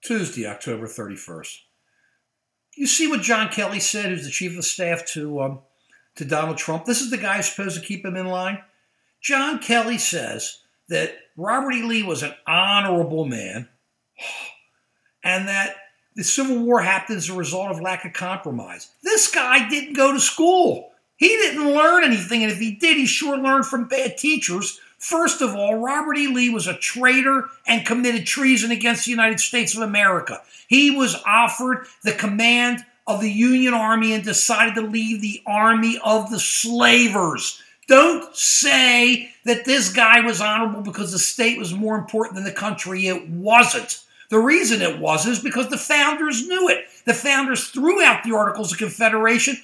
Tuesday, October 31st. You see what John Kelly said, who's the chief of staff to Donald Trump? This is the guy who's supposed to keep him in line. John Kelly says that Robert E. Lee was an honorable man and that the Civil War happened as a result of lack of compromise. This guy didn't go to school. He didn't learn anything, and if he did, he sure learned from bad teachers. First of all, Robert E. Lee was a traitor and committed treason against the United States of America. He was offered the command of the Union Army and decided to leave the army of the slavers. Don't say that this guy was honorable because the state was more important than the country. It wasn't. The reason it was is because the founders knew it. The founders threw out the Articles of Confederation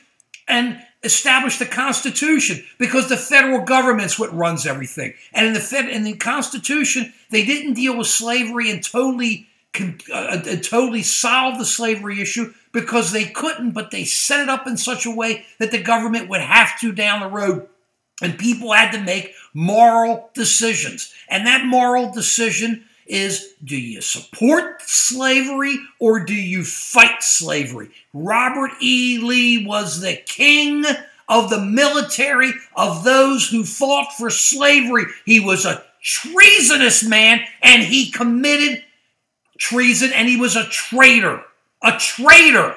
and established the Constitution because the federal government's what runs everything. And in the Constitution, they didn't deal with slavery and totally solve the slavery issue because they couldn't, but they set it up in such a way that the government would have to down the road. And people had to make moral decisions. And that moral decision is, do you support slavery or do you fight slavery? Robert E. Lee was the king of the military of those who fought for slavery. He was a treasonous man and he committed treason and he was a traitor. A traitor.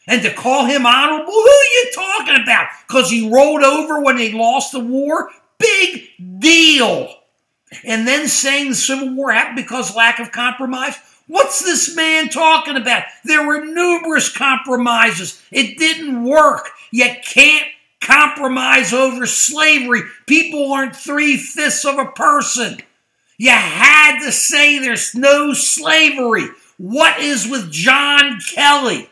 And to call him honorable, who are you talking about? Because he rolled over when they lost the war? Big deal. And then saying the Civil War happened because lack of compromise? What's this man talking about? There were numerous compromises. It didn't work. You can't compromise over slavery. People aren't 3/5 of a person. You had to say there's no slavery. What is with John Kelly?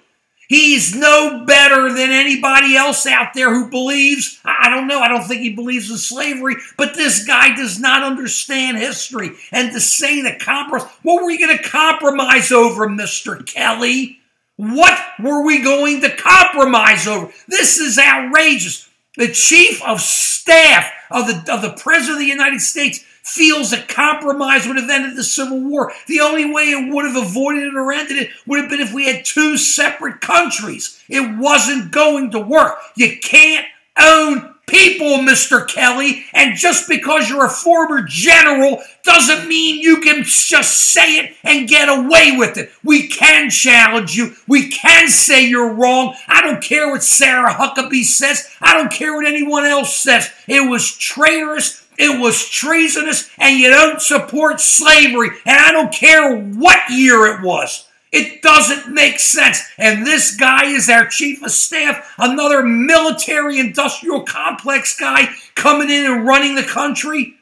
He's no better than anybody else out there who believes, I don't know, I don't think he believes in slavery, but this guy does not understand history. And to say the compromise, what were you going to compromise over, Mr. Kelly? What were we going to compromise over? This is outrageous. The chief of staff of the President of the United States feels that compromise would have ended the Civil War. The only way it would have avoided it or ended it would have been if we had two separate countries. It wasn't going to work. You can't own people, Mr. Kelly, and just because you're a former general doesn't mean you can just say it and get away with it. We can challenge you. We can say you're wrong. I don't care what Sarah Huckabee says. I don't care what anyone else says. It was traitorous. It was treasonous, and you don't support slavery, and I don't care what year it was. It doesn't make sense. And this guy is our chief of staff, another military-industrial complex guy coming in and running the country.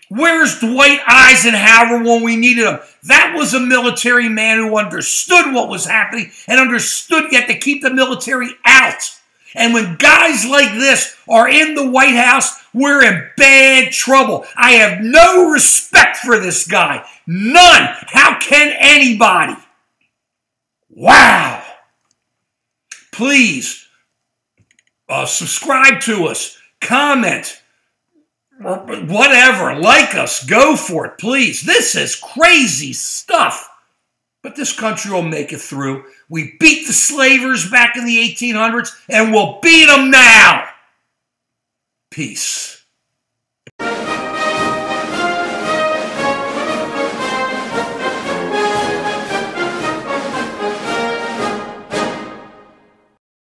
Where's Dwight Eisenhower when we needed him? That was a military man who understood what was happening and understood you had to keep the military out. And when guys like this are in the White House, we're in bad trouble. I have no respect for this guy. None. How can anybody? Wow. Please subscribe to us, comment, or whatever. Like us. Go for it, please. This is crazy stuff. But this country will make it through. We beat the slavers back in the 1800s, and we'll beat them now. Peace.